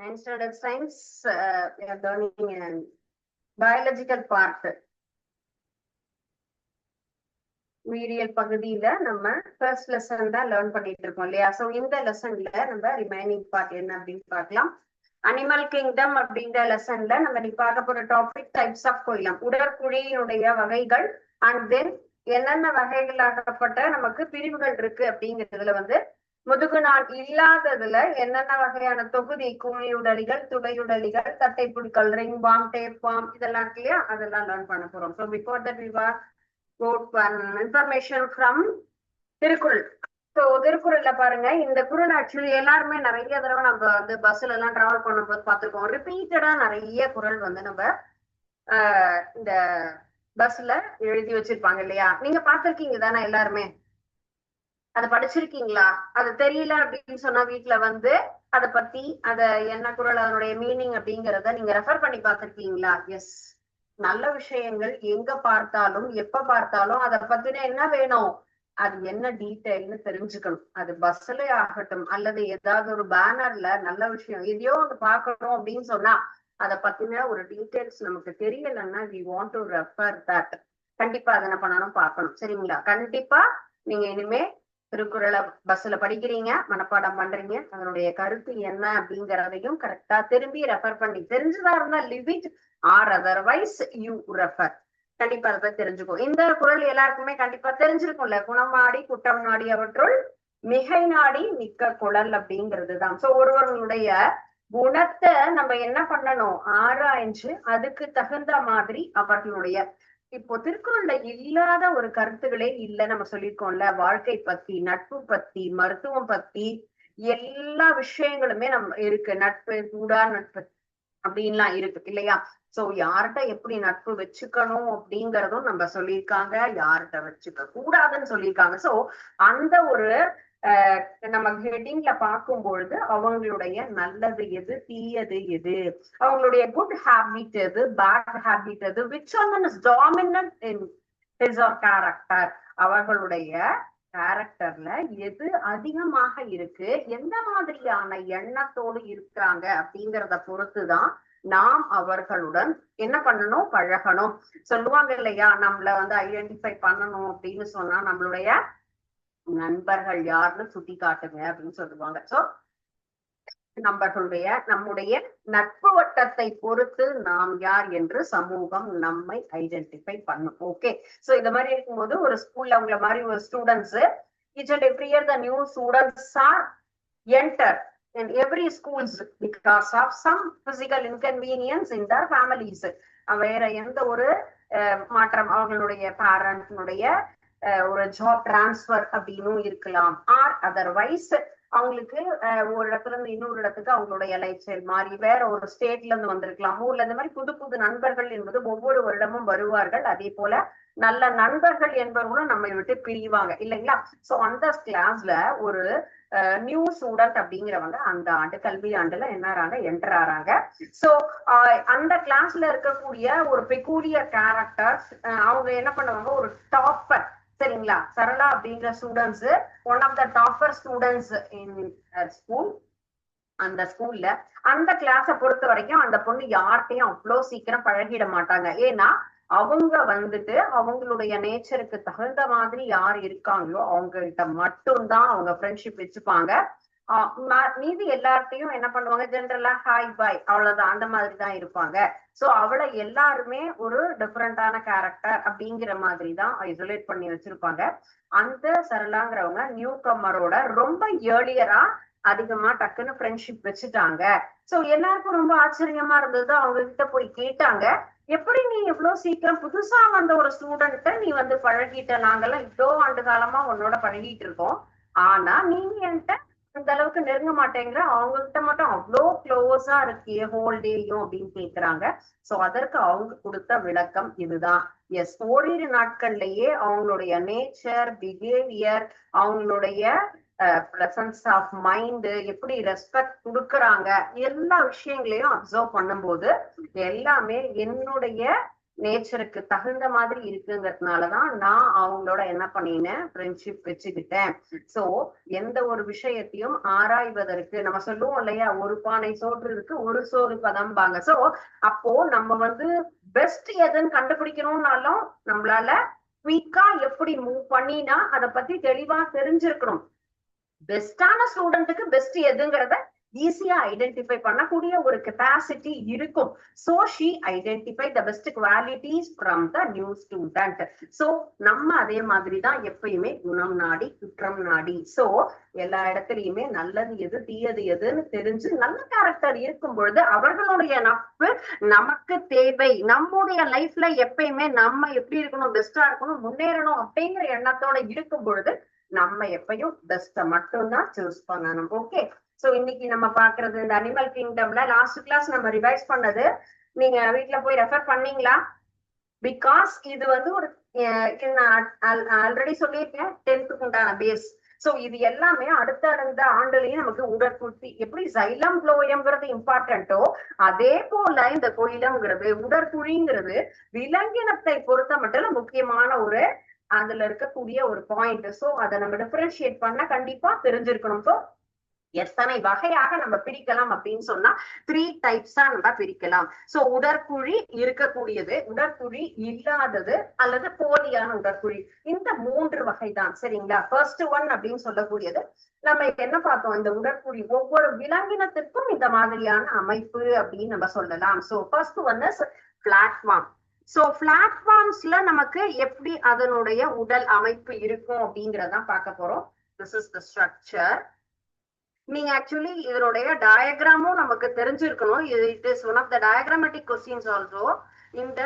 9th standard science, we are learning biological part. உயிரியல் பகுதியில நம்ம ஃபர்ஸ்ட் லெசன் தான் லேர்ன் பண்ணிட்டு இருக்கோம் இல்லையா? சோ இந்த லெசன்ல நம்ம ரிமைனிங் பார்ட் என்ன அப்படின்னு பார்க்கலாம். அனிமல் கிங்டம் அப்படிங்கிற லெசன்ல நம்ம நீ பார்க்க போற டாபிக் டைப்ஸ் ஆஃப் கொய்லம், உடற்குழியினுடைய வகைகள், அண்ட் தென் என்னென்ன வகைகளாகப்பட்ட நமக்கு பிரிவுகள் இருக்கு அப்படிங்கிறதுல முதுகு நாள் இல்லாததுல என்னென்ன வகையான தொகுதி, குழியுடலிகள், துளையுடலிகள், தட்டைப்புழுக்கள், ரிங் பாம், டேப் பாம், இதெல்லாம் இருக்கு இல்லையா? அதெல்லாம் லேர்ன் பண்ண போறோம். So before that we were information from Thirukkural. ஸோ திருக்குறள்ல பாருங்க, இந்த குறள் ஆக்சுவலி எல்லாருமே நிறைய தடவை நம்ம பஸ்ல எல்லாம் டிராவல் பண்ணும்போது பார்த்திருக்கோம். ரிப்பீட்டடா நிறைய குறள் நம்ம இந்த பஸ்ல எழுதி வச்சிருப்பாங்க இல்லையா? நீங்க பார்த்திருக்கீங்க தானே எல்லாருமே? அதை படிச்சிருக்கீங்களா? அது தெரியல அப்படின்னு சொன்னா வீட்டுல அதை பத்தி என்ன குறள், அதனுடைய மீனிங் அப்படிங்கிறத நீங்க ரெஃபர் பண்ணி பார்த்திருக்கீங்களா? எஸ், நல்ல விஷயங்கள் எங்க பார்த்தாலும் எப்ப பார்த்தாலும் அதை பத்தின என்ன வேணும், அது என்ன டீட்டெயில்னு தெரிஞ்சுக்கணும். அது பஸ்ல ஆகட்டும் அல்லது ஏதாவது ஒரு பேனர்ல நல்ல விஷயம் எதையோ ஒன்று பார்க்கணும் அப்படின்னு சொன்னா அதை பத்தின ஒரு டீட்டெயில்ஸ் நமக்கு தெரியலன்னா we want to refer that. கண்டிப்பா அதை என்ன பண்ணணும், பார்க்கணும். சரிங்களா? கண்டிப்பா நீங்க இனிமே திருக்குறளை பஸ்ல படிக்கிறீங்க, மனப்பாடம் பண்றீங்க, அதனுடைய கருத்து என்ன அப்படிங்கிறதையும் கரெக்டா திரும்பி ரெஃபர் பண்ணி, தெரிஞ்சுதா இருந்தா live it, or otherwise you refer. கண்டிப்பா அதை பத்தி தெரிஞ்சுக்கோ. இந்த குறள் எல்லாருக்குமே கண்டிப்பா தெரிஞ்சிருக்கும்ல. குணமாடி குற்றம் நாடி அவற்றுள் மிகை நாடி மிக்க குழல் அப்படிங்கிறதுதான். சோ ஒருவர்களுடைய குணத்தை நம்ம என்ன பண்ணணும், ஆராய்ஞ்சு அதுக்கு தகுந்த மாதிரி அவர்களுடைய, இப்போ திருக்குறள்ல இல்லாத ஒரு கருத்துக்களே இல்லை. நம்ம சொல்லியிருக்கோம்ல, வாழ்க்கை பத்தி, நட்பு பத்தி, மருத்துவம் பத்தி எல்லா விஷயங்களுமே நம்ம இருக்கு. நட்பு, கூடா நட்பு அப்படின்லாம் இருக்கு இல்லையா? சோ யார்கிட்ட எப்படி நட்பு வச்சுக்கணும் அப்படிங்கறதும் நம்ம சொல்லியிருக்காங்க, யார்கிட்ட வச்சுக்க கூடாதுன்னு சொல்லியிருக்காங்க. சோ அந்த ஒரு நம்ம ஹெட்டிங்ல பார்க்கும் பொழுது அவங்களுடைய நல்லது எது, தீயது எது, அவங்களுடைய குட் ஹேபிட் எது, பேட் ஹேபிட் எது, which one is dominant in his R character, அவர்களுடைய கேரக்டர்ல எது அதிகமாக இருக்கு, எந்த மாதிரியான எண்ணத்தோடு இருக்கிறாங்க அப்படிங்கிறத பொறுத்துதான் நாம் அவர்களுடன் என்ன பண்ணணும், பழகணும். சொல்லுவாங்க இல்லையா, நம்மள ஐடென்டிஃபை பண்ணணும் அப்படின்னு சொன்னா நம்மளுடைய நண்பர்கள் யாருன்னு சுட்டி காட்டுங்க அப்படின்னு சொல்லுவாங்க. சோ நம்முடைய நட்பு வட்டத்தை பொறுத்து நாம் யார் என்று சமூகம் நம்மை ஐடென்டிஃபை பண்ணும். ஓகே, சோ இந்த மாதிரி இருக்கும்போது ஒரு ஸ்கூல்ல அவங்கள மாதிரி ஒரு students, each and every year the new students are enter in every schools because of some physical inconvenience in their families. வேற எந்த ஒரு மாற்றம், அவங்களுடைய பேரண்ட்னுடைய ஒரு ஜாப் டிரான்ஸ்பர் அப்படின்னு இருக்கலாம், ஆர் அதர்வைஸ் அவங்களுக்கு ஒரு இடத்துல இருந்து இன்னொரு இடத்துக்கு அவங்களுடைய லைஃப் ஸ்டைல் மாறி வேற ஒரு ஸ்டேட்ல இருந்து வந்திருக்கலாம், ஊர்ல. இந்த மாதிரி புது புது நண்பர்கள் என்பது ஒவ்வொரு வருடமும் வருவார்கள். அதே போல நல்ல நண்பர்கள் என்பவர்களும் நம்மை விட்டு பிரிவாங்க இல்லைங்களா? சோ அந்த கிளாஸ்ல ஒரு நியூ ஸ்டூடெண்ட் அப்படிங்கிறவங்க அந்த ஆண்டு, கல்வி ஆண்டுல என்ன என்டர் ஆறாங்க. சோ அந்த கிளாஸ்ல இருக்கக்கூடிய ஒரு பெக்கூலியர் கேரக்டர்ஸ், அவங்க என்ன பண்ணுவாங்க, ஒரு டாப்பர். சரிங்களா? சரளா அப்படிங்கிற students one of the topper students in school. அந்த ஸ்கூல்ல அந்த கிளாஸை பொறுத்த வரைக்கும் அந்த பொண்ணு யார்கிட்டையும் அவ்வளவு சீக்கிரம் பழகிட மாட்டாங்க. ஏன்னா அவங்க அவங்களுடைய நேச்சருக்கு தகுந்த மாதிரி யார் இருக்காங்களோ அவங்க கிட்ட மட்டும்தான் அவங்க ஃப்ரெண்ட்ஷிப் வச்சுப்பாங்க. மீதி எல்லார்ட்டையும் என்ன பண்ணுவாங்க, ஜென்ரலா ஹாய் பாய் அவ்வளவுதான், அந்த மாதிரி தான் இருப்பாங்க. சோ அவளை எல்லாருமே ஒரு டிஃப்ரெண்டான கேரக்டர் அப்படிங்கிற மாதிரி தான் ஐசோலேட் பண்ணி வச்சிருப்பாங்க. அந்த சரளாங்கிறவங்க நியூ கம்மரோட ரொம்ப ஏர்லியரா அதிகமா டக்குன்னு ஃப்ரெண்ட்ஷிப் வச்சுட்டாங்க. சோ எல்லாருக்கும் ரொம்ப ஆச்சரியமா இருந்தது. அவங்க கிட்ட போய் கேட்டாங்க, எப்படி நீ எவ்வளவு சீக்கிரம் புதுசா வந்த ஒரு ஸ்டூடெண்ட்ட நீ பழகிட்ட, நாங்கெல்லாம் இவ்வளோ ஆண்டு காலமா உன்னோட பழகிட்டு இருக்கோம், ஆனா நீங்க என்கிட்ட அந்த அளவுக்கு நெருங்க மாட்டேங்கிற, அவங்க கிட்ட மட்டும் அவ்வளோ க்ளோஸா இருக்கிய ஹோல் டேயும் அப்படின்னு கேக்குறாங்க. சோ அதற்கு அவங்க கொடுத்த விளக்கம் இதுதான். எஸ், ஓரிரு நாட்கள்லயே அவங்களுடைய நேச்சர், பிஹேவியர், அவங்களுடைய பிரசன்ஸ் ஆஃப் மைண்ட், எப்படி ரெஸ்பெக்ட் கொடுக்குறாங்க, எல்லா விஷயங்களையும் அப்சர்வ் பண்ணும்போது எல்லாமே என்னுடைய நேச்சருக்கு தகுந்த மாதிரி இருக்குங்கிறதுனாலதான் நான் அவங்களோட என்ன பண்ணினேன், ஃப்ரெண்ட்ஷிப் வச்சுக்கிட்டேன். சோ எந்த ஒரு விஷயத்தையும் ஆராய்வதற்கு நம்ம சொல்லுவோம் இல்லையா, ஒரு பானை சோற்றுக்கு ஒரு சோறு பதம்பாங்க. சோ அப்போ நம்ம வந்து பெஸ்ட் எதுன்னு கண்டுபிடிக்கணும்னாலும் நம்மளால குயிக்கா எப்படி மூவ் பண்ணினா அதை பத்தி தெளிவா தெரிஞ்சிருக்கணும். பெஸ்டான ஸ்டூடெண்ட்டுக்கு பெஸ்ட் எதுங்கிறத ஈஸியா ஐடென்டிஃபை பண்ணக்கூடிய ஒரு கெப்பாசிட்டி இருக்கும். So she identify the best qualities from the new student. So நம்ம அதே மாதிரிதான் எப்பயுமே குணம் நாடி குற்றம் நாடி. சோ எல்லா இடத்துலயுமே நல்லது எது தீயது எதுன்னு தெரிஞ்சு நல்ல கேரக்டர் இருக்கும் பொழுது அவர்களுடைய நட்பு நமக்கு தேவை. நம்முடைய லைஃப்ல எப்பயுமே நம்ம எப்படி இருக்கணும், பெஸ்டா இருக்கணும், முன்னேறணும் அப்படிங்கிற எண்ணத்தோட இருக்கும் பொழுது நம்ம எப்பயும் பெஸ்ட மட்டும்தான் சூஸ் பண்ணணும். ஓகே, சோ இன்னைக்கு நம்ம பாக்குறது இந்த அனிமல் கிங்டம்ல லாஸ்ட் கிளாஸ் நம்ம ரிவைஸ் பண்ணது நீங்க வீட்டுல போய் ரெஃபர் பண்ணீங்களா? பிகாஸ் இது வந்து ஒரு ஆல்ரெடி சொல்லியிருக்கேன் 10th உண்டான பேஸ். சோ இது எல்லாமே அடுத்த ஆண்டுலயும் நமக்கு உடற்புத்தி எப்படி சைலம் புளோயம்ங்கிறது இம்பார்ட்டன்ட்டோ அதே போல இந்த கோயிலம்ங்கிறது உடற்குழிங்கிறது விலங்கினத்தை பொறுத்த மட்டும் முக்கியமான ஒரு அதுல இருக்கக்கூடிய ஒரு பாயிண்ட். சோ அதை நம்ம டிஃபரன்ஷியேட் பண்ண கண்டிப்பா தெரிஞ்சிருக்கணும். சோ எத்தனை வகையாக நம்ம பிரிக்கலாம் அப்படின்னு சொன்னா 3 டைப்ஸா நம்ம பிரிக்கலாம். சோ உடற்குழி இருக்கக்கூடியது, உடற்குழி இல்லாதது அல்லது போலியான உடற்குழி, இந்த 3 வகைதான். சரிங்களா? ஃபர்ஸ்ட் ஒன் அப்படின்னு சொல்லக்கூடியது நம்ம என்ன பார்த்தோம், இந்த உடற்குழி ஒவ்வொரு விலங்கினத்திற்கும் இந்த மாதிரியான அமைப்பு அப்படின்னு நம்ம சொல்லலாம். So first one is platform. So பிளாட்ஃபார்ம்ஸ்ல நமக்கு எப்படி அதனுடைய உடல் அமைப்பு இருக்கும் அப்படிங்கறதான் பார்க்க போறோம். This is the structure. நீங்க ஆக்சுவலி இதனுடைய டயக்ராமும் நமக்கு தெரிஞ்சிருக்கணும். It is one of the diagrammatic questions also. இந்த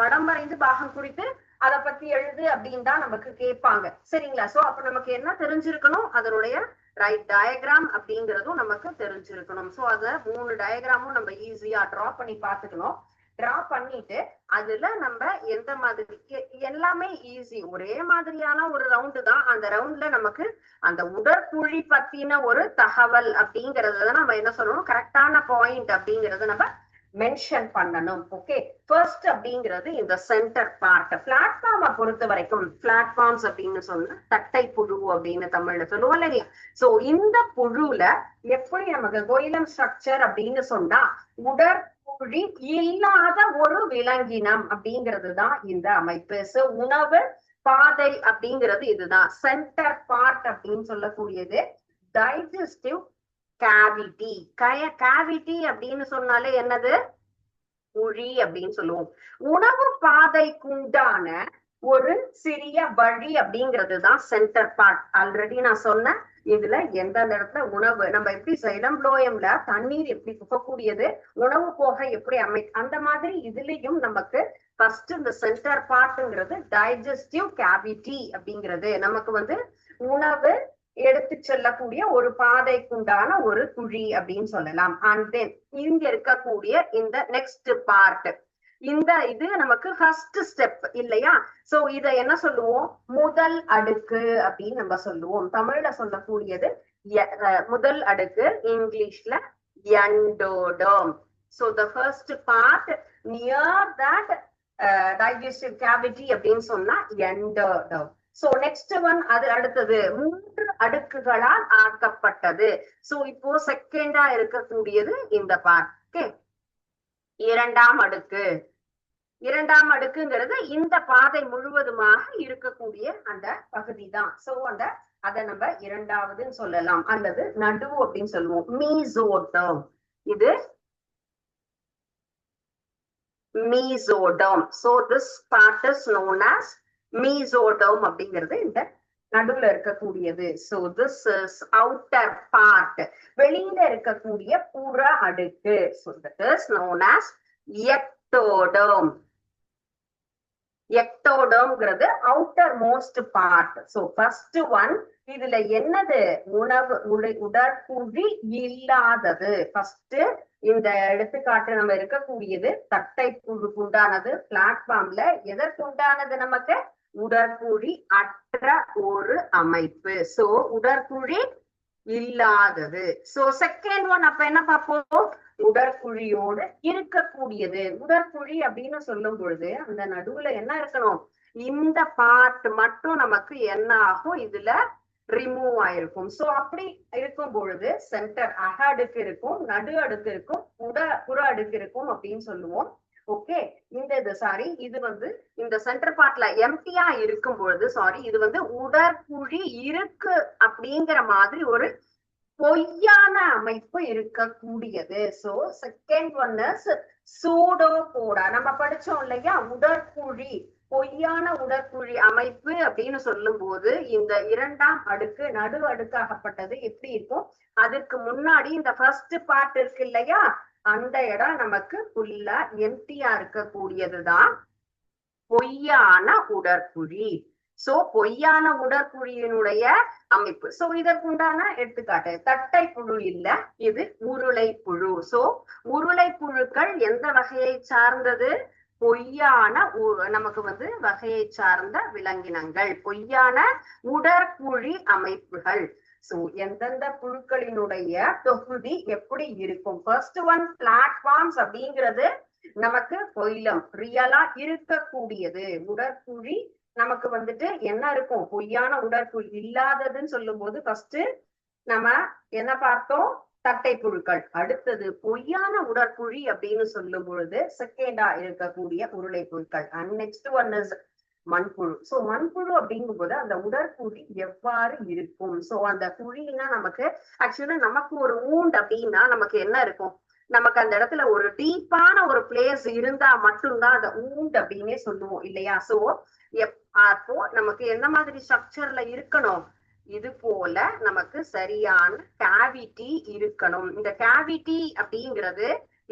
படம் வரைந்து பாகம் குறித்து அதை பத்தி எழுது அப்படின்னு தான் நமக்கு கேட்பாங்க. சரிங்களா? சோ அப்ப நமக்கு என்ன தெரிஞ்சிருக்கணும், அதனுடைய ரைட் டயக்ராம் அப்படிங்கிறதும் நமக்கு தெரிஞ்சிருக்கணும். சோ அத 3 டயக்ராமும் நம்ம ஈஸியா டிரா பண்ணி பாத்துக்கணும். டிரா பண்ணிட்டு அதுல நம்ம எந்த மாதிரி எல்லாமே ஈஸி, ஒரே மாதிரியான ஒரு ரவுண்டு தான். அந்த ரவுண்ட்ல நமக்கு அந்த உடற்குழி பத்தின ஒரு தகவல் அப்படிங்கறத நம்ம என்ன சொல்லணும், கரெக்டான பாயிண்ட் அப்படிங்கறத நம்ம மென்ஷன் பண்ணணும். ஓகே, ஃபர்ஸ்ட் அப்படிங்கிறது இந்த சென்டர் பார்ட். பிளாட்ஃபார்மை பொறுத்த வரைக்கும் பிளாட்ஃபார்ம்ஸ் அப்படின்னு சொன்னா தட்டை புழு அப்படின்னு தமிழ்ல சொல்லுவோம் இல்லையா? சோ இந்த புழுல எப்படி நமக்கு கோயிலம் ஸ்ட்ரக்சர் அப்படின்னு சொன்னா உடற்குழி இல்லாத ஒரு விலங்கினம் அப்படிங்கிறது தான் இந்த அமைப்பு. சோ உணவு பாதை அப்படிங்கிறது இதுதான். சென்டர் பார்ட் அப்படின்னு சொல்லக்கூடியது டைஜஸ்டிவ் கேவிட்டி. கேவிட்டி அப்படின்னு சொன்னாலே என்னது, குழி அப்படின்னு சொல்லுவோம். உணவு பாதைக்குண்டான ஒரு சிறிய வழி அப்படிங்கிறது தான் சென்டர் பார்ட். ஆல்ரெடி நான் சொன்னேன், இதுல எந்தெந்த இடத்துல உணவு நம்ம எப்படி சைலம் புளோயம்ல தண்ணீர் எப்படி புகக்கூடியது, உணவு போக எப்படி அந்த மாதிரி இதுலயும் நமக்கு ஃபர்ஸ்ட் இந்த சென்டர் பார்ட்ங்கிறது டைஜஸ்டிவ் கேவிட்டி அப்படிங்கிறது நமக்கு வந்து உணவு எடுத்து செல்லக்கூடிய ஒரு பாதைக்குண்டான ஒரு குழி அப்படின்னு சொல்லலாம். அண்ட் தென் இங்க இருக்கக்கூடிய இந்த நெக்ஸ்ட் பார்ட், இந்த இது நமக்கு ஃபர்ஸ்ட் ஸ்டெப் இல்லையா? சோ இத என்ன சொல்லுவோம், முதல் அடுக்கு அப்படின்னு நம்ம சொல்லுவோம். தமிழ்ல சொல்லக்கூடியது முதல் அடுக்கு, இங்கிலீஷ்ல endoderm. So the first part near that digestive cavity அப்படின்னு சொன்னா எண்டோடர்ம். சோ நெக்ஸ்ட் ஒன், அது அடுத்தது 3 அடுக்குகளால் ஆக்கப்பட்டது. சோ இப்போ செகண்டா இருக்கக்கூடியது இந்த பார்ட். ஓகே, இரண்டாம் அடுக்கு. இரண்டாம் அடுக்குங்கிறது இந்த பாதை முழுவதுமாக இருக்கக்கூடிய அந்த பகுதி தான். சோ அதை நம்ம இரண்டாவதுன்னு சொல்லலாம், அல்லது நடுவு அப்படின்னு சொல்லுவோம். மீசோடர்ம், இது mesoderm. So this part is known as mesoderm அப்படிங்கிறது இந்த நடுவுல இருக்கக்கூடியது. So this is outer part, வெளியில இருக்கக்கூடிய புற அடுக்கு. So that is known as ectoderm. எக்டோடர்ம்ங்கிறது outermost part. So first one, இதுல என்னது, உணவு உடற்குழி இல்லாதது. ஃபர்ஸ்ட் இந்த எடுத்துக்காட்டு நம்ம இருக்கக்கூடியது தட்டை புழுக்குண்டானது. பிளாட்ஃபார்ம்ல எதற்குண்டானது, நமக்கு உடற்குழி அற்ற ஒரு அமைப்பு. சோ உடற்குழி இல்லாதது. சோ செகண்ட் ஒன் அப்ப என்ன பார்ப்போம், உடற்குழியோடு இருக்கக்கூடியது. உடற்குழி அப்படின்னு சொல்லும் பொழுது அந்த நடுவுல என்ன இருக்கணும், இந்த பார்ட் மட்டும் நமக்கு என்ன ஆகும், இதுல ரிமூவ் ஆயிருக்கும். சோ அப்படி இருக்கும் பொழுது சென்டர் அக அடுக்கு இருக்கும், நடு அடுக்கு இருக்கும், புற அடுக்கு இருக்கும் அப்படின்னு சொல்லுவோம். ஓகே, இந்த இது சாரி, இது வந்து இந்த சென்டர் பார்ட்ல எம்டியா இருக்கும் பொழுது, சாரி, இது வந்து உடற்குழி இருக்கு அப்படிங்கிற மாதிரி ஒரு பொய்யான அமைப்பு இருக்கக்கூடியது. So second one is pseudopoda. நம்ம படிச்சோம் இல்லையா, உடற்குழி, பொய்யான உடற்குழி அமைப்பு அப்படின்னு சொல்லும் போது இந்த இரண்டாம் அடுக்கு நடு அடுக்காகப்பட்டது எப்படி இருக்கும், அதுக்கு முன்னாடி இந்த ஃபர்ஸ்ட் பார்ட் இருக்கு இல்லையா, அந்த இடம் நமக்கு ஃபுல்லா எம்டியா இருக்கக்கூடியதுதான் பொய்யான உடற்குழி. சோ பொய்யான உடற்குழியினுடைய அமைப்பு. சோ இதற்குண்டான எடுத்துக்காட்டு தட்டை புழு இல்ல, இது உருளை புழு. சோ உருளை புழுக்கள் எந்த வகையை சார்ந்தது, பொய்யான நமக்கு வந்து வகையை சார்ந்த விலங்கினங்கள், பொய்யான உடற்குழி அமைப்புகள். சோ எந்தெந்த புழுக்களினுடைய தொகுதி எப்படி இருக்கும், ஃபர்ஸ்ட் ஒன் பிளாட்ஃபார்ம்ஸ் அப்படிங்கிறது நமக்கு பொய்லம், ரியலா இருக்கக்கூடியது. உடற்குழி நமக்கு வந்துட்டு என்ன இருக்கும், பொய்யான உடற்குழி. இல்லாததுன்னு சொல்லும் போது ஃபர்ஸ்ட் நம்ம என்ன பார்த்தோம், தட்டை புழுக்கள். அடுத்தது பொய்யான உடற்குழி அப்படின்னு சொல்லும் பொழுது செகண்டா இருக்கக்கூடிய உருளை புழுக்கள். அண்ட் நெக்ஸ்ட் ஒன் இஸ் மண்புழு. சோ மண்புழு அப்படிங்கும் போது அந்த உடற்குழி எவ்வாறு இருக்கும். சோ அந்த குழினா நமக்கு ஆக்சுவலா நமக்கு ஒரு ஊண்ட் அப்படின்னா நமக்கு என்ன இருக்கும், நமக்கு அந்த இடத்துல ஒரு டீப்பான ஒரு பிளேஸ் இருந்தா மட்டும்தான் அந்த ஊண்ட் அப்படின்னே சொல்லுவோம் இல்லையா. சோ அப்போ நமக்கு என்ன மாதிரி ஸ்ட்ரக்சர்ல இருக்கணும், இது போல நமக்கு சரியான கேவிட்டி இருக்கணும். இந்த கேவிட்டி அப்படிங்கிறது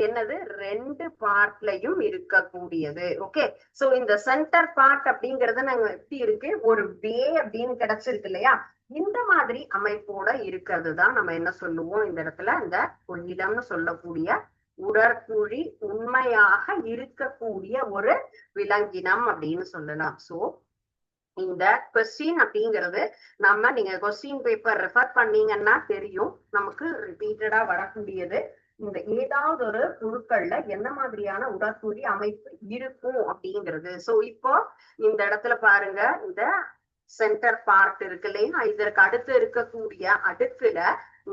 என்னது, ரெண்டு பார்ட்லயும் இருக்கக்கூடியது. ஓகே, சோ இந்த சென்டர் பார்ட் அப்படிங்கறது நாங்க எப்படி இருக்கு, ஒரு வே அப்படின்னு கிடைச்சிருக்கு இல்லையா, இந்த மாதிரி அமைப்போட இருக்கிறது தான் நம்ம என்ன சொல்லுவோம், இந்த இடத்துல இந்த பொய்யிலம்னு சொல்லக்கூடிய உடற்குழி உண்மையாக இருக்கக்கூடிய ஒரு விலங்கினம் அப்படின்னு சொல்லலாம். சோ இந்த கொஸ்டின் அப்படிங்கிறது நம்ம, நீங்க கொஸ்டின் பேப்பர் ரெஃபர் பண்ணீங்கன்னா தெரியும், நமக்கு ரிப்பீட்டடா வரக்கூடியது இந்த ஏதாவது ஒரு புழுக்கள்ல என்ன மாதிரியான உடற்குழி அமைப்பு இருக்கும் அப்படிங்கிறது. சோ இப்போ இந்த இடத்துல பாருங்க, இந்த சென்டர் பார்ட் இருக்கு இல்லையா, இதற்கு அடுத்து இருக்கக்கூடிய அடுக்குல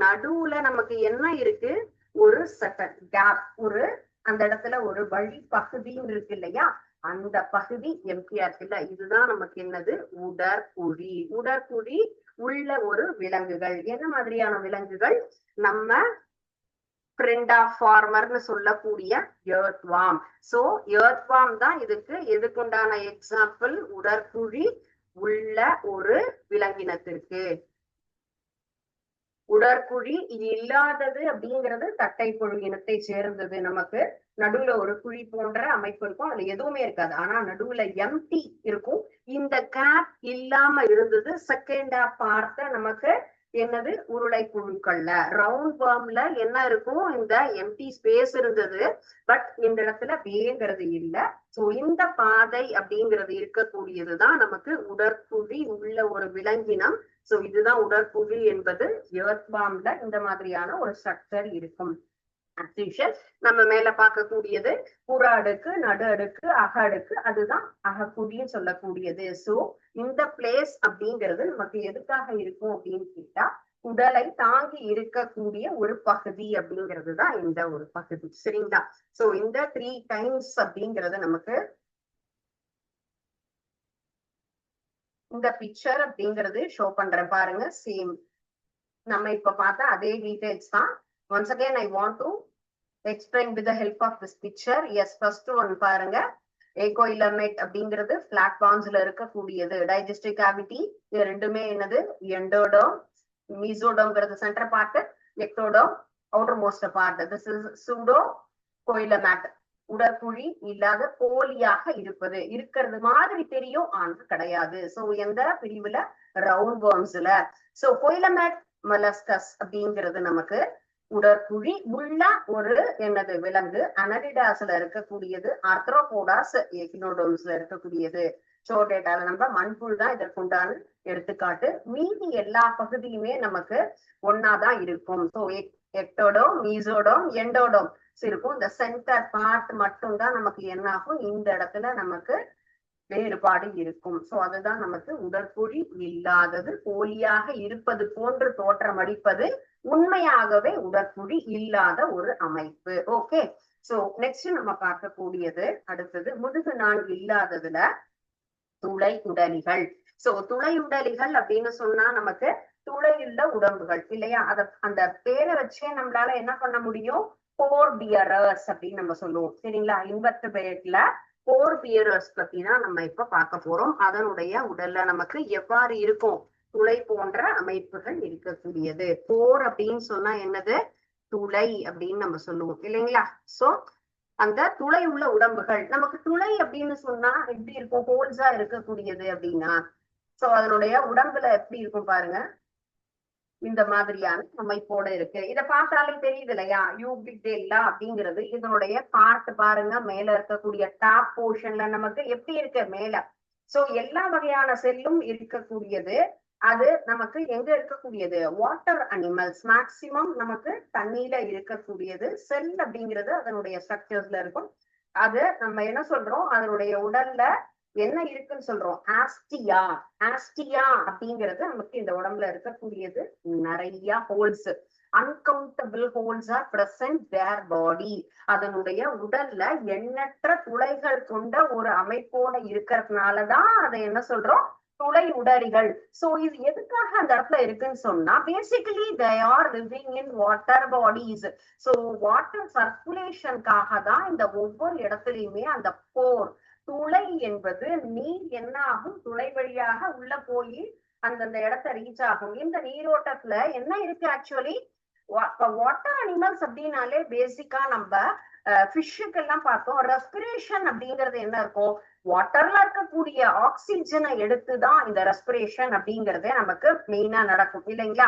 நடுவுல நமக்கு என்ன இருக்கு, ஒரு செகண்ட் கேப், ஒரு அந்த இடத்துல ஒரு வழி பகுதின்னு இருக்கு இல்லையா, அந்த பகுதி எம்டிஆர் இல்ல. இதுதான் நமக்கு என்னது, உடற்குழி. உடற்குழி உள்ள ஒரு விலங்குகள். என்ன மாதிரியான விலங்குகள், நம்ம பிரெண்டா ஃபார்மர்னு சொல்லக்கூடிய எர்த்வார்ம். சோ எர்த்வார்ம் தான் இதுக்கு எதுக்குண்டான எக்ஸாம்பிள், உடற்குழி உள்ள ஒரு விலங்கினத்திற்கு. உடற்குழி இல்லாதது அப்படிங்கிறது தட்டை புழு இனத்தை சேர்ந்தது. நமக்கு நடுவுல ஒரு குழி போன்ற அமைப்பு இருக்கும், அதுல எதுவுமே இருக்காது, ஆனா நடுவுல எம்டி இருக்கும். இந்த கேப் இல்லாம இருந்தது செகண்டா பார்த்த நமக்கு என்னது, உருளை புழுக்கள்ல. ரவுண்ட் வார்ம்ல என்ன இருக்கும், இந்த எம்டி ஸ்பேஸ் இருந்தது, பட் இந்த இடத்துல வேங்கிறது இல்ல. சோ இந்த பாதை அப்படிங்கிறது இருக்கக்கூடியதுதான் நமக்கு உடற்குழி உள்ள ஒரு விலங்கினம். சோ இதுதான் உடற்குழி என்பது. எர்த்வார்ம்ல இந்த மாதிரியான ஒரு ஸ்ட்ரக்சர் இருக்கும். நம்ம மேல பார்க்கக்கூடியது புற அடுக்கு, நடு அடுக்கு, அக அடுக்கு, அதுதான் அகக்குழின்னு சொல்லக்கூடியது. சோ இந்த பிளேஸ் அப்படிங்கிறது நமக்கு எதுக்காக இருக்கும் அப்படின்னு கேட்டா, உடலை தாங்கி இருக்கக்கூடிய ஒரு பகுதி அப்படிங்கிறது தான் இந்த ஒரு பகுதி. சரிங்களா. சோ இந்த 3 டைம்ஸ் அப்படிங்கிறது நமக்கு இந்த பிக்சர் அப்படிங்கிறது ஷோ பண்றேன் பாருங்க. சேம் நம்ம இப்ப பார்த்தா அதே டீடைல்ஸ் தான். once again I want to explain with the help of this picture. yes, first one பாருங்க, ஏகோயிலமேட் அப்படிங்கிறது பிளாட்ஃபார்ம்ஸ்ல இருக்கக்கூடியது டைஜஸ்டிவ் கேவிட்டி. இது ரெண்டுமே என்னது, எண்டோடோம். மீசோடோம்ங்கிறது center part, ectoderm outermost part. This is pseudocoelomate. உடற்குழி இல்லாத போலியாக இருப்பது, இருக்கிறது மாதிரி தெரியும் ஆனா கிடையாது. சோ எந்த பிரிவுல, ரவுண்ட் வார்ம்ஸ்ல. சோ கோயிலமேட் மலஸ்கஸ் அப்படிங்கிறது நமக்கு உடற்குழி உள்ள ஒரு என்னது விலங்கு. அனடிடாஸ்ல இருக்கக்கூடியது, ஆர்த்ரோபோடாஸ் எக்னோடோம்ஸ்ல இருக்கக்கூடியது. சோ டேட்டால நம்ம மண்புழு தான் இதற்குண்டான எடுத்துக்காட்டு. மீதி எல்லா பகுதியுமே நமக்கு ஒன்னாதான் இருக்கும். ஸோ எக்டோடோம், மீசோடோம், எண்டோடோம் இருக்கும். இந்த சென்டர் பார்ட் மட்டும் தான் நமக்கு என்ன ஆகும், இந்த இடத்துல நமக்கு வேறுபாடு இருக்கும். சோ அதுதான் நமக்கு உடற்குழி இல்லாதது. போலியாக இருப்பது போன்று தோற்றமளிப்பது, உண்மையாகவே உடற்குழி இல்லாத ஒரு அமைப்பு. ஓகே, சோ நெக்ஸ்ட் நம்ம பார்க்கக்கூடியது அடுத்தது முதுகு நாள் இல்லாததுல துளை உடலிகள். சோ துளை உடலிகள் அப்படின்னு சொன்னா நமக்கு துளையுள்ள உடம்புகள் இல்லையா, அந்த பேரை வச்சே நம்மளால என்ன பண்ண முடியும், போர் பியரர்ஸ் அப்படின்னு நம்ம சொல்லுவோம் சரிங்களா. இன்வெர்டிபிரேட்ல போர் பியரர்ஸ் பத்தி தான் நம்ம இப்ப பார்க்க போறோம். அதனுடைய உடல்ல நமக்கு எவ்வாறு இருக்கும், துளை போன்ற அமைப்புகள் இருக்கக்கூடியது. போர் அப்படின்னு சொன்னா என்னது, துளை அப்படின்னு நம்ம சொல்லுவோம் இல்லைங்களா. சோ அந்த துளை உள்ள உடம்புகள், நமக்கு துளை அப்படின்னு சொன்னா எப்படி இருக்கும், ஹோல்ஸா இருக்கக்கூடியது அப்படின்னா, சோ அதனுடைய உடம்புல எப்படி இருக்கும் பாருங்க, இந்த மாதிரியான அமைப்போட இருக்கு. இத பார்த்தாலே தெரியுது இல்லையா, யூபிடெல்லா அப்படிங்கிறது இதனுடைய பார்ட் பாருங்க. மேல இருக்கக்கூடிய டாப் போர்ஷன்ல நமக்கு எப்படி இருக்கு மேல. சோ எல்லா வகையான செல்லும் இருக்கக்கூடியது. அது நமக்கு எங்க இருக்கக்கூடியது, வாட்டர் அனிமல்ஸ் மேக்சிமம் நமக்கு தண்ணியில இருக்கக்கூடியது. செல் அப்படிங்கிறது அதனுடைய ஸ்ட்ரக்சர்ஸ்ல இருக்கும். அது நம்ம என்ன சொல்றோம், அதனுடைய உடல்ல என்ன இருக்குன்னு சொல்றோம், ஆஸ்டியா. ஆஸ்டியா அப்படிங்கிறது நமக்கு இந்த உடம்புல இருக்கக்கூடியது. நிறைய holes, uncountable holes are present their body. அதனுடைய உடல்ல எண்ணற்ற துளைகள் கொண்ட ஒரு அமைப்போட இருக்கிறதுனாலதான் அதை என்ன சொல்றோம், துளை உடலிகள். சோ இது எதுக்காக அந்த இடத்துல இருக்குன்னு சொன்னா, basically they are living in water bodies. So water சர்க்குலேஷனுக்காக தான் இந்த ஒவ்வொரு இடத்துலயுமே அந்த போர், துளை என்பது நீர் என்ன ஆகும், துளை வழியாக உள்ள போய் அந்தந்த இடத்த ரீச் ஆகும். இந்த நீரோட்டத்துல என்ன இருக்கு ஆக்சுவலி, வாட்டர் அனிமல்ஸ் அப்படின்னாலே பேசிக்கா நம்ம ஃபிஷ்ஷுக்கு எல்லாம் பார்த்தோம், ரெஸ்பிரேஷன் அப்படிங்கிறது என்ன இருக்கும், வாட்டர்ல இருக்கக்கூடிய ஆக்சிஜனை எடுத்துதான் இந்த ரெஸ்பிரேஷன் அப்படிங்கறதே நமக்கு மெயினா நடக்கும் இல்லைங்களா.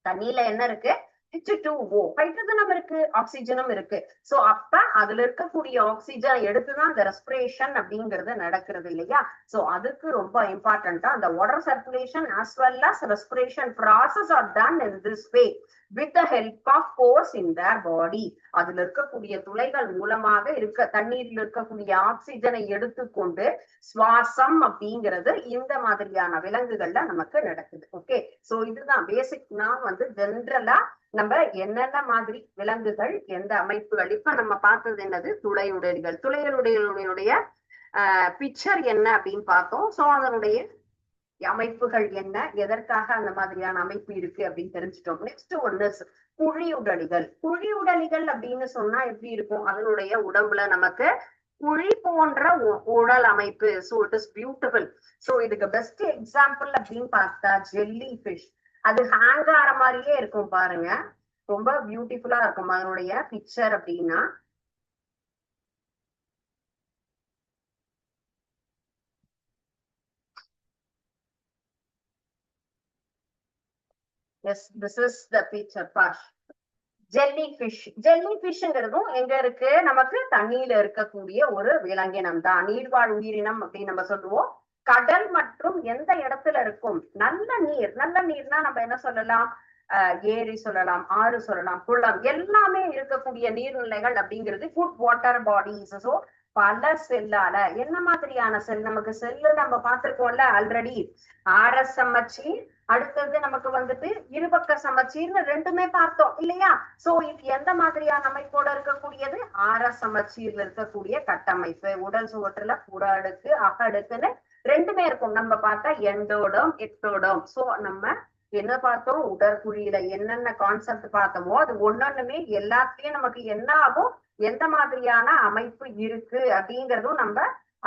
தண்ணியில என்ன இருக்கு, H2O, ஹைட்ரஜனும் இருக்கு, ஆக்சிஜனும் இருக்கு. சோ அப்ப அதுல இருக்கக்கூடிய ஆக்சிஜன் எடுத்துதான் இந்த ரெஸ்பிரேஷன் அப்படிங்கிறது நடக்கிறது இல்லையா. சோ அதுக்கு ரொம்ப இம்பார்ட்டன்டா அந்த water circulation as well as respiration process are done in this way with the help of pores in their body. அதுல இருக்கக்கூடிய துளைகள் மூலமாக தண்ணீரில் இருக்கக்கூடிய ஆக்சிஜனை எடுத்துக்கொண்டு சுவாசம் அப்படிங்கிறது இந்த மாதிரியான விலங்குகள்ல நமக்கு நடக்குது. ஓகே, சோ இதுதான் பேசிக். நான் வந்து ஜென்ரலா நம்ம என்னென்ன மாதிரி விலங்குகள், எந்த அமைப்புகள், இப்ப நம்ம பார்த்தது என்னது, துளையுடலிகள். துளையுடலினுடைய பிக்சர் என்ன அப்படின்னு பார்த்தோம். சோ அதனுடைய அமைப்புகள் என்ன, எதற்காக அந்த மாதிரியான அமைப்பு இருக்கு அப்படின்னு தெரிஞ்சுட்டோம். நெக்ஸ்ட் ஒன்னு குழியுடலிகள். குழியுடலிகள் அப்படின்னு சொன்னா எப்படி இருக்கும், அதனுடைய உடம்புல நமக்கு குழி போன்ற உடல் அமைப்பு. So it is beautiful. So இதுக்கு பெஸ்ட் எக்ஸாம்பிள் அப்படின்னு பார்த்தா ஜெல்லி ஃபிஷ். அது ஹேங் ஆற மாதிரியே இருக்கும் பாருங்க, ரொம்ப பியூட்டிஃபுல்லா இருக்கும் அதனுடைய பிக்சர் அப்படின்னா. Yes, this is the picture பாஷ். Jelly fish. ஜெல்லி ஃபிஷ்ங்கிறதும் எங்க இருக்கு, நமக்கு தண்ணியில இருக்கக்கூடிய ஒரு விலங்கினம் தான், நீர்வாழ் உயிரினம் அப்படின்னு நம்ம சொல்லுவோம். கடல் மற்றும் எந்த இடத்துல இருக்கும், நல்ல நீர். நல்ல நீர்னா நம்ம என்ன சொல்லலாம், ஏரி சொல்லலாம், ஆறு சொல்லலாம், குளம், எல்லாமே இருக்கக்கூடிய நீர்நிலைகள் அப்படிங்கிறது குட் வாட்டர் பாடிஸ். ஸோ பல செல்லால, என்ன மாதிரியான செல், நமக்கு செல்லு நம்ம பார்த்திருக்கோம்ல ஆல்ரெடி, ஆர்எஸ் சமச்சீர், அடுத்தது நமக்கு வந்துட்டு இருபக்க சமச்சீர்னு ரெண்டுமே பார்த்தோம் இல்லையா. சோ இது எந்த மாதிரியான அமைப்போட இருக்கக்கூடியது, ஆர்எஸ் சமச்சீர்ல இருக்கக்கூடிய கட்டமைப்பு. உடல் சுவற்றுல புற அடுக்கு அக அடுக்குன்னு ரெண்டுமே இருக்கும். நம்ம பார்த்தா எண்டோடம் எக்டோடம். சோ நம்ம என்ன பார்த்தோம், உடற்குழியில என்னென்ன கான்செப்ட் பார்த்தோமோ அது ஒன்னொன்னுமே எல்லாத்துலயும் நமக்கு என்ன ஆகும், எந்த மாதிரியான அமைப்பு இருக்கு அப்படிங்கறதும் நம்ம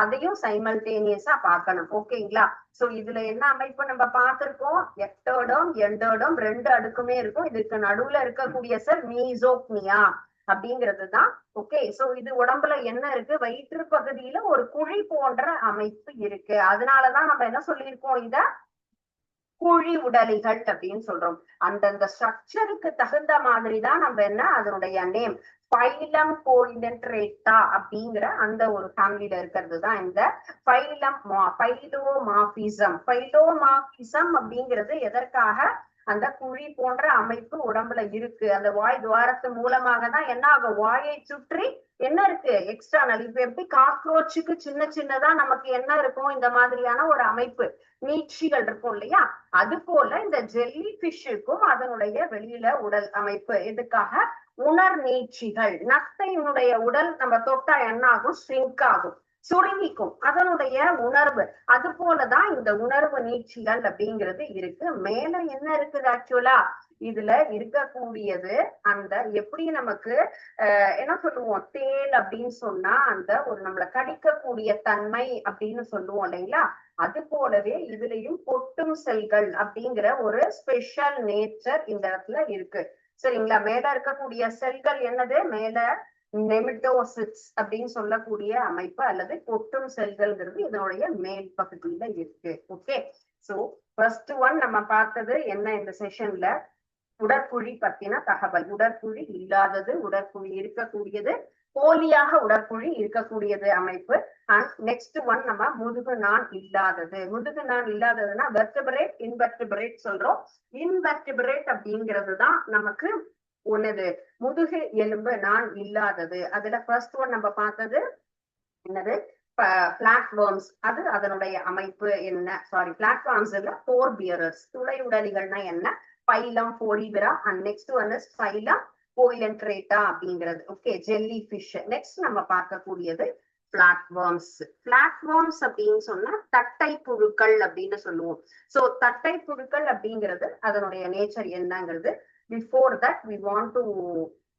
அதையும் சைமல்டேனியஸா பார்க்கணும். ஓகேங்களா. சோ இதுல என்ன அமைப்பு நம்ம பார்த்திருக்கோம், எக்டோடம் எண்டோடம் ரெண்டு அடுக்குமே இருக்கும். இதுக்கு நடுவுல இருக்கக்கூடிய செல் மீசோக்னியா அப்படிங்கிறது தான். ஓகே, சோ இது உடம்புல என்ன இருக்கு, வயிற்று பகுதியில ஒரு குழி போன்ற அமைப்பு இருக்கு. அதனாலதான் நம்ம என்ன சொல்லியிருக்கோம், இத குழி உடலிகள் அப்படின்னு சொல்றோம். அந்தந்த ஸ்ட்ரக்சருக்கு தகுந்த மாதிரிதான் நம்ம என்ன அதனுடைய நேம் பைலம் கோயிலென்ட்ரேட்டா அப்படிங்கிற அந்த ஒரு ஃபேமிலியில இருக்கிறது தான் இந்த பைலோமார்பிசம். பைலோமார்பிசம் அப்படிங்கிறது எதற்காக அந்த குழி போன்ற அமைப்பு உடம்புல இருக்கு. அந்த வாய் துவாரத்து மூலமாக தான் என்ன ஆகும், வாயை சுற்றி என்ன இருக்கு எக்ஸ்டர்னல். இப்ப எப்படி காக்ரோச்சுக்கு சின்ன சின்னதா நமக்கு என்ன இருக்கும், இந்த மாதிரியான ஒரு அமைப்பு நீட்சிகள் இருக்கும் இல்லையா, அது போல இந்த ஜெல்லி ஃபிஷ்ஷுக்கும் அதனுடைய வெளியில உடல் அமைப்பு எதுக்காக, உணர் நீட்சிகள். நத்தையினுடைய உடல் நம்ம தொட்டா என்ன ஆகும், ஸ்ட்ரிங்க் ஆகும், சுருங்கிக்கும், அதனுடைய உணர்வு. அது போலதான் இந்த உணர்வு நீட்சிகள் அப்படிங்கிறது இருக்கு. மேல என்ன இருக்குது ஆக்சுவலா இதுல இருக்கக்கூடியது அந்த எப்படி நமக்கு என்ன சொல்லுவோம், தேல் அப்படின்னு சொன்னா அந்த ஒரு நம்மளை கடிக்கக்கூடிய தன்மை அப்படின்னு சொல்லுவோம் இல்லைங்களா, அது போலவே இதுலயும் கொட்டும் செல்கள் அப்படிங்கிற ஒரு ஸ்பெஷல் நேச்சர் இந்த இடத்துல இருக்கு. சரிங்களா, மேல இருக்கக்கூடிய செல்கள் என்னது, மேல நெமிட்டோசிட்ஸ் அப்படின்னு சொல்லக்கூடிய அமைப்பு அல்லது கொட்டும் செல்கள்ங்கிறது இதனுடைய மேல் பகுதியில இருக்கு. ஓகே, சோ ஃபர்ஸ்ட் ஒன் நம்ம பார்த்தது என்ன இந்த செஷன்ல, உடற்குழி பத்தின தகவல். உடற்குழி இல்லாதது, உடற்குழி இருக்கக்கூடியது, போலியாக உடற்குழி இருக்கக்கூடியது அமைப்பு. அண்ட் நெக்ஸ்ட் ஒன் நம்ம முதுகு நான் இல்லாதது. முதுகு நான் இல்லாததுன்னா வெர்டிபிரேட் இன்வெர்டிபிரேட் சொல்றோம். இன்வெர்டிபிரேட் அப்படிங்கிறது தான் நமக்கு ஒண்ணுது முதுகு எலும்பு நான் இல்லாதது. அதுல ஃபர்ஸ்ட் ஒன் நம்ம பார்த்தது என்னது, பிளாட்ஃபார்ம்ஸ். அது அதனுடைய அமைப்பு என்ன, சாரி பிளாட்ஃபார்ம்ஸ் இல்ல, போர் பியரர்ஸ். துளை உடலிகள்னா என்ன, phylum porifera. And next one is phylum coelenterata அப்படிங்கிறது. Okay, jelly fish. நெக்ஸ்ட் நம்ம பார்க்கக்கூடியது பிளாட்ஃபார்ம்ஸ். பிளாட்ஃபார்ம்ஸ் அப்படின்னு சொன்னா தட்டை புழுக்கள் அப்படின்னு சொல்லுவோம். சோ தட்டை புழுக்கள் அப்படிங்கிறது அதனுடைய நேச்சர் என்னங்கிறது. Before that we want to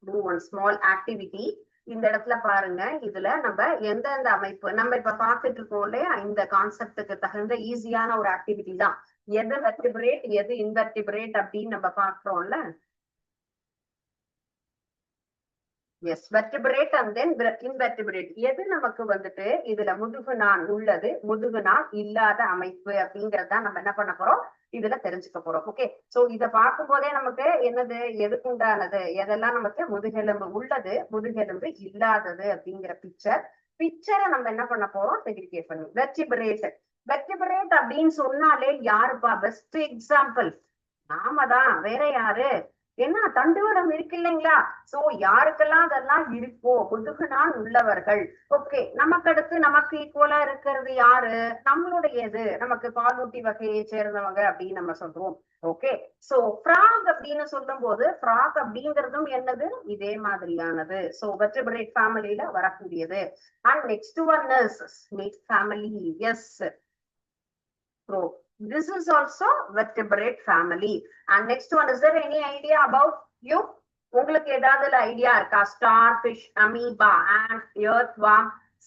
do one small activity. இந்த இடத்துல பாருங்க, இதுல நம்ம எந்தெந்த அமைப்பு நம்ம இப்ப பார்த்துட்டு இருக்கோம் இல்லையா, இந்த கான்செப்டுக்கு தகுந்த ஈஸியான ஒரு ஆக்டிவிட்டி தான். எது வெர்டிபிரேட் எது இன்வெர்டிபிரேட் அப்படின்னு நம்ம பாக்குறோம்ல. Yes, vertebrate and then invertebrate. எது நமக்கு வந்துட்டு இதுல முதுகு நான் உள்ளது, முதுகு நான் இல்லாத அமைப்பு அப்படிங்கறத நம்ம என்ன பண்ண போறோம், இதுல தெரிஞ்சுக்க போறோம். ஓகே, சோ இத பார்க்கும் போதே நமக்கு என்னது, எதுக்குண்டானது, எதெல்லாம் நமக்கு முதுகெலும்பு உள்ளது, முதுகெலும்பு இல்லாதது அப்படிங்கிற பிக்சரை நம்ம என்ன பண்ண போறோம், செக்ரிகேட் பண்ணி. வெர்டிபிரேட். வெர்டிபிரேட் அப்படின்னு சொன்னாலே யாருப்பா பெஸ்ட் எக்ஸாம்பிள், நாம தான், வேற யாரு, என்ன தண்டுவடம் இருக்கு இல்லைங்களா. சோ யாருக்கெல்லாம் அதெல்லாம் இருக்கோ முதுகு நான் உள்ளவர்கள். ஓகே, நமக்கு அடுத்து நமக்கு ஈக்குவலா இருக்கிறது யாரு, நம்மளுடையது, நமக்கு பாலூட்டி வகையை சேர்ந்தவங்க அப்படின்னு நம்ம சொல்றோம். ஓகே, சோ ஃப்ராக் அப்படின்னு சொல்லும் போது ஃப்ராக் அப்படிங்கிறதும் என்னது, இதே மாதிரியானது. சோ வெர்டிபிரேட் ஃபேமிலியில வரக்கூடியது. And next one is snake family. Yes, so this is also vertebrate family. And next one, is there any idea about you? உங்களுக்கு ஏதாவது ஐடியா இருக்கா? Star fish, amoeba, and earthworm,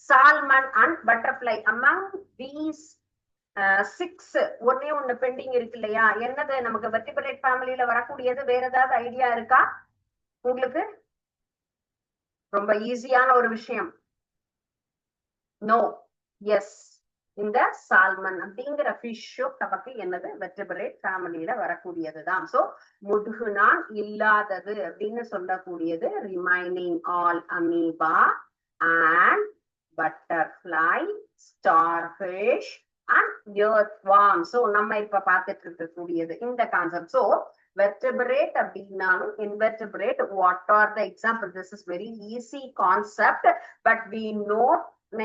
salmon and butterfly. Among these 6 ஒன்னே ஒண்ணு bending இருக்கு இல்லையா, என்னது நமக்கு vertebrate ஃபேமிலியில வரக்கூடியது? வேற ஏதாவது ஐடியா இருக்கா உங்களுக்கு? ரொம்ப ஈஸியான ஒரு விஷயம். நோ. எஸ், இந்த சால்மன் அப்படிங்கிற ஃபிஷ்ஷும் நமக்கு என்னது, வெர்டிபிரேட் ஃபேமிலியில வரக்கூடியதுதான். சோ முதுகு நான் இல்லாதது அப்படின்னு சொல்லக்கூடியது remaining all amoeba and butterfly, starfish and earthworm. So நம்ம இப்ப பார்த்துட்டு இருக்கக்கூடியது இந்த கான்செப்ட். சோ vertebrate அப்படின்னாலும் invertebrate, what are the example? This is very easy concept, but we know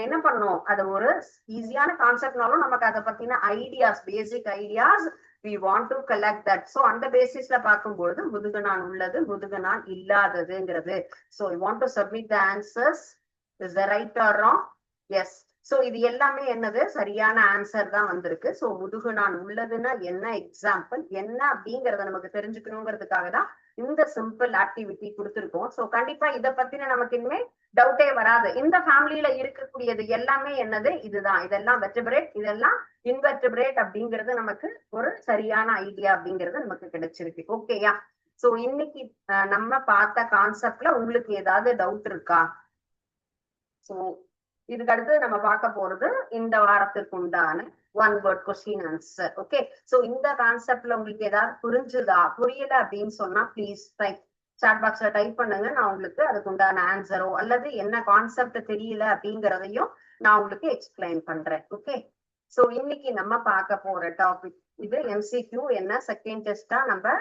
என்ன பண்ணோம், அது ஒரு ஈஸியான கான்செப்ட்னாலும் நமக்கு அதை பத்தின ideas, basic ideas we want to collect that. So அந்த பேசிஸ்ல பார்க்கும்போது முதுகு நான் உள்ளது, முதுகு நான் இல்லாததுங்கிறது. So you want to submit the answers. Is that right or wrong? Yes. So இது எல்லாமே என்னது, சரியான ஆன்சர் தான் வந்திருக்கு. சோ முதுகு நான் உள்ளதுன்னா என்ன எக்ஸாம்பிள் என்ன அப்படிங்கறத நமக்கு தெரிஞ்சுக்கணுங்கிறதுக்காக தான் இந்த சிம்பிள் ஆக்டிவிட்டி கொடுத்துருக்கோம். சோ கண்டிப்பா இதை பத்தின நமக்கு இனிமே டவுட்டே வராது. இந்த ஃபேமிலியில இருக்கக்கூடியது எல்லாமே என்னது, இதுதான். இதெல்லாம் வெர்டிபிரேட், இதெல்லாம் இன்வெர்டிபிரேட் அப்படிங்கிறது நமக்கு ஒரு சரியான ஐடியா அப்படிங்கிறது நமக்கு கிடைச்சிருக்கு. ஓகேயா? சோ இன்னைக்கு நம்ம பார்த்த கான்செப்ட்ல உங்களுக்கு ஏதாவது டவுட் இருக்கா? சோ இதுக்கு அடுத்து நம்ம பார்க்க போறது இந்த வாரத்துக்கு உண்டான one word question answer. Okay, so இந்த கான்செப்ட்ல உங்களுக்கு ஏதாவது புரிஞ்சுதா, புரியல அப்படின்னு சொன்னா ப்ளீஸ் சாட் பாக்ஸ்ல டைப் பண்ணுங்க. நான் உங்களுக்கு அதுக்கு உண்டான ஆன்சரோ அல்லது என்ன கான்செப்ட் தெரியல அப்படிங்கறதையும் நான் உங்களுக்கு எக்ஸ்பிளைன் பண்றேன். ஓகே, சோ இன்னைக்கு நம்ம பார்க்க போற டாபிக் இது MCQ. என்ன செகண்ட் டெஸ்டா நம்ம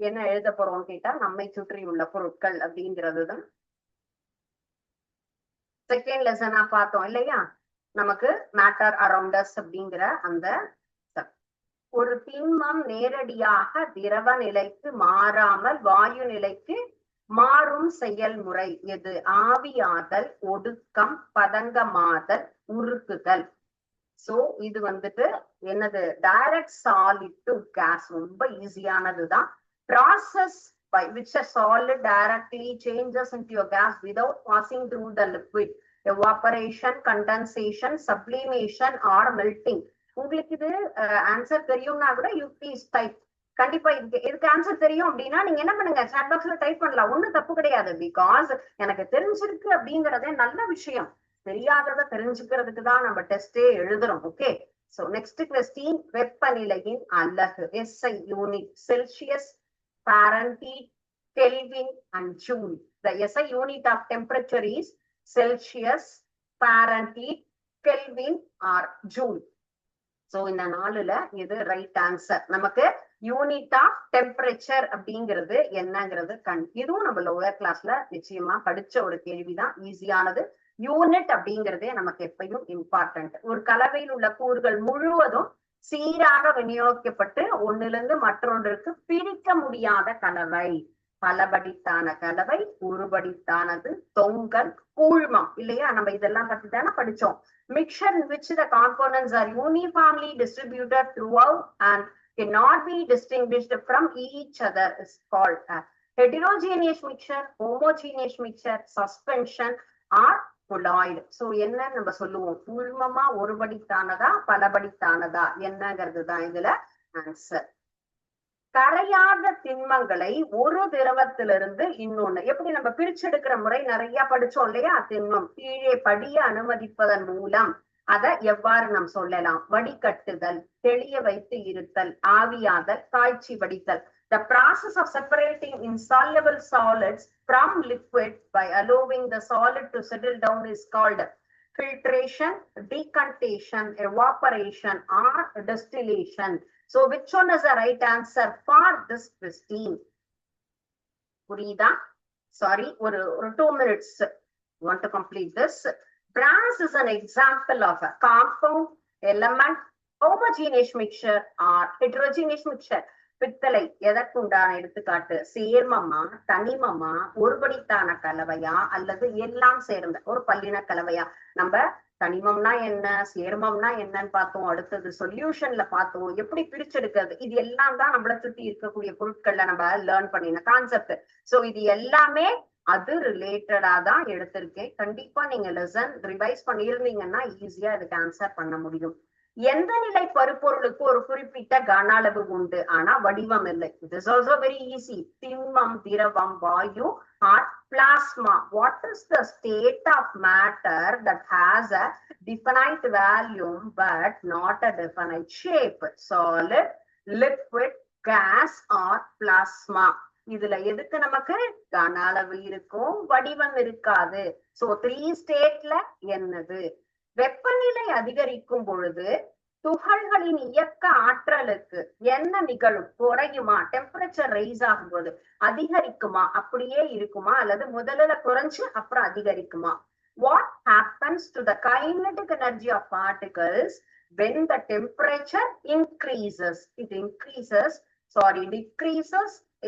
என்ன எழுத போறோம்னு கேட்டா நம்மை சுற்றி உள்ள பொருட்கள் அப்படிங்கிறதுதான் செகண்ட் லெசனா பார்த்தோம் இல்லையா. நமக்கு மேட்டர் அரௌண்ட் அஸ் அப்படிங்கிற அந்த ஒரு திண்மம் நேரடியாக திரவ நிலைக்கு மாறாமல் வாயு நிலைக்கு மாறும் செயல்முறை எது? ஆவியாதல், ஒடுக்கம், பதங்கமாதல், உருக்குதல். சோ இது வந்துட்டு என்னது? Direct solid to gas. ரொம்ப ஈஸியானதுதான். Process by which a solid directly changes into a gas without passing through the liquid. Evaporation, condensation, sublimation or melting. உங்களுக்கு இது ஆன்சர் தெரியும்னா கூட யூ ப்ளீஸ் டைப். கண்டிப்பா இதுக்கு ஆன்சர் தெரியும் அப்படின்னா நீங்க என்ன பண்ணுங்க, சாட் பாக்ஸ்ல டைப் பண்ணலாம். ஒண்ணும் தப்பு கிடையாது. பிகாஸ் எனக்கு தெரிஞ்சிருக்கு அப்படிங்கறதே நல்ல விஷயம். தெரியாததை தெரிஞ்சுக்கிறதுக்கு தான் நம்ம டெஸ்டே எழுதுறோம். Okay, so next question. வெப்பநிலையின் அலகு SI unit Celsius, Fahrenheit, Kelvin and Joule. The SI unit of temperature is Celsius, Fahrenheit, Kelvin or Joule. So இந்த நாலுல இது ரைட் ஆன்சர். நமக்கு யூனிட் ஆஃப் டெம்பரேச்சர் அப்படிங்கிறது என்னங்கிறது இதுவும் நம்ம லோயர் கிளாஸ்ல நிச்சயமா படிச்ச ஒரு கேள்விதான், ஈஸியானது. யூனிட் அப்படிங்கிறதே நமக்கு எப்பயும் இம்பார்ட்டன்ட். ஒரு கலவையில் உள்ள கூறுகள் முழுவதும் சீராக விநியோகிக்கப்பட்டு ஒன்னிலிருந்து மற்றொன்றுக்கு பிரிக்க முடியாத கலவை பலபடித்தான கலவை, ஒருபடித்தானது, தொங்கல், கூழ்மம் இல்லையா. நம்ம இதெல்லாம் பத்தி தானே படிச்சோம். Mixture in which the components are uniformly distributed throughout and cannot be distinguished from each other is called a heterogeneous mixture, homogeneous mixture, suspension or colloid. So என்ன நம்ம சொல்லுவோம்? கூழ்மமா, ஒருபடித்தானதா, பலபடித்தானதா என்னங்கிறது தான் இதுல ஆன்சர். கரையாத திண்மங்களை ஒரு திரவத்திலிருந்து இன்னொன்னு எப்படி நம்ம பிரிச்செடுக்கிற முறை நிறைய படிச்சோம் இல்லையா. திண்மம் கீழே படிய அனுமதிப்பதன் மூலம் அதை எவ்வாறு நாம் சொல்லலாம்? வடிகட்டுதல், தெளிய வைத்து இருத்தல், ஆவியாதல், காய்ச்சி வடித்தல். The process of separating insoluble solids from liquid by allowing the solid to settle down is called filtration, decantation, evaporation or distillation. So which one is the right answer for this question? புரியுதா? Sorry, ஒரு 2 minutes. Want to complete this? Brass is an example of a compound, element, homogeneous mixture or heterogeneous mixture. பித்தளை எதற்கு உண்டான எடுத்துக்காட்டு? சேர்மமா, தனிமமா, ஒருபடித்தான கலவையா அல்லது எல்லாம் சேர்ந்த ஒரு பல்லின கலவையா? நம்ம தனிமம்னா என்ன, சேர்மம்னா என்னன்னு பார்த்தோம். அடுத்தது சொல்யூஷன்ல பார்த்தோம் எப்படி பிரிச்செடுக்கிறது. இது எல்லாம் தான் நம்மளை சுத்தி இருக்கக்கூடிய பொருட்கள்ல நம்ம லேர்ன் பண்ணின கான்செப்ட். சோ இது எல்லாமே அது ரிலேட்டடா தான் எடுத்திருக்கேன். கண்டிப்பா நீங்க லெசன் ரிவைஸ் பண்ணியிருந்தீங்கன்னா ஈஸியா இதுக்கு ஆன்சர் பண்ண முடியும். எந்த நிலை பருப்பொருளுக்கு ஒரு குறிப்பிட்ட கன அளவு உண்டு ஆனா வடிவம் இல்லை? It is also very easy. திண்மம், திரவம், வாயு or plasma. What is the state of matter that has a definite volume but not a definite shape? Solid, liquid, gas or plasma. இதுல எதுக்கு நமக்கு கன அளவு இருக்கும், வடிவம் இருக்காது. சோ 3 ஸ்டேட்ல என்னது? வெப்பநிலை அதிகரிக்கும் பொழுது துகள்களின் இயக்க ஆற்றலுக்கு என்ன நிகழும்? குறையுமா? டெம்பரேச்சர் ரைஸ் ஆகும்போது அதிகரிக்குமா, அப்படியே இருக்குமா, அல்லது முதல்ல குறைஞ்சு அப்புறம் அதிகரிக்குமா? What happens to the kinetic energy of particles when the temperature increases? It decreases,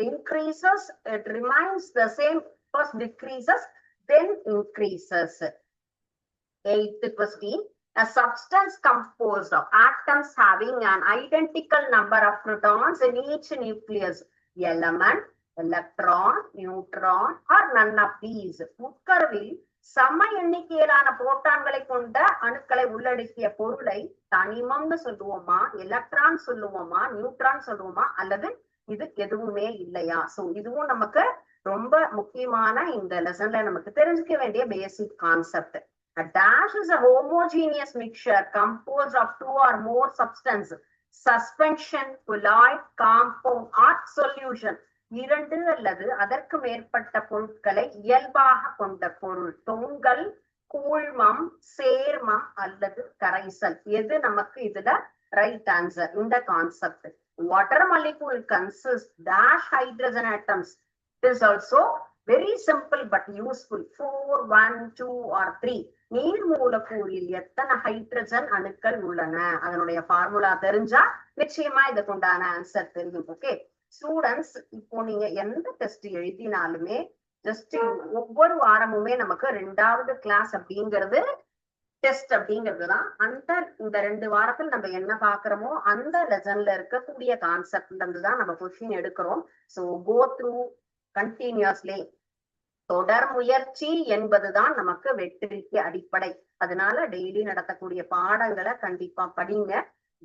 increases, it remains the same, first decreases, then increases. 8th question. A substance composed of atoms having an identical number of protons in each nucleus. Element, electron, neutron or none of these. உட்கருவில் சம எண்ணிக்கையிலான புரோட்டான்களை கொண்ட அணுக்களை உள்ளடக்கிய பொருளை தனிமம்னு சொல்லுவோமா, electron சொல்லுவோமா, neutron சொல்லுவோமா, அல்லது இது எதுவுமே இல்லையா? சோ இதுவும் நமக்கு ரொம்ப முக்கியமான இந்த லெசன்ல நமக்கு தெரிஞ்சுக்க வேண்டிய basic concept. A dash is a homogeneous mixture composed of two or more substances, suspension, colloid, compound or solution. இரண்டு அல்லது அதற்கு மேற்பட்ட பொருட்களை இயல்பாக கொண்ட பொருள். தொங்கல், கூழ்மம், சேர்மம் அல்லது கரைசல். எது நமக்கு இதுல ரைட் ஆன்சர்? இந்த concept. Water molecule consists dash hydrogen atoms. It is also very simple but useful. 4, 1, 2 or 3. நீர் மூலக்கூறில் எத்தனை ஹைட்ரஜன் அணுக்கள் உள்ளன? அதனுடைய ஃபார்முலா தெரிஞ்சா நிச்சயமா இதுக்குண்டான ஆன்சர் தெரியும். ஓகே ஸ்டூடெண்ட்ஸ், இப்போ நீங்க எந்த டெஸ்ட் எழுதினாலுமே ஜஸ்ட் ஒவ்வொரு வாரமுமே நமக்கு 2வது கிளாஸ் அப்படிங்கிறது டெஸ்ட் அப்படிங்கிறதுதான். இந்த 2 வாரத்தில் நம்ம என்ன பாக்குறோமோ அந்த லெசன்ல இருக்கக்கூடிய கான்செப்ட்ல இருந்து தான் நம்ம கொஸ்டின் எடுக்கிறோம். So go through continuously. தொடர் முயற்சி என்பதுதான் நமக்கு வெற்றிக்கு அடிப்படை. அதனால டெய்லி நடத்தக்கூடிய பாடங்களை கண்டிப்பா படிங்க.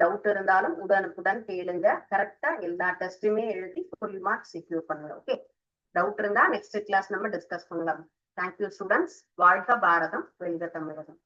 டவுட் இருந்தாலும் உடனுக்குடன் கேளுங்க. கரெக்டா எல்லா டெஸ்ட்டுமே எழுதி ஃபுல் மார்க் செக்யூர் பண்ணுங்க. ஓகே, டவுட் இருந்தா நெக்ஸ்ட் கிளாஸ் நம்ம டிஸ்கஸ் பண்ணலாம். Thank you students. வாழ்க பாரதம், வெல்க தமிழகம்.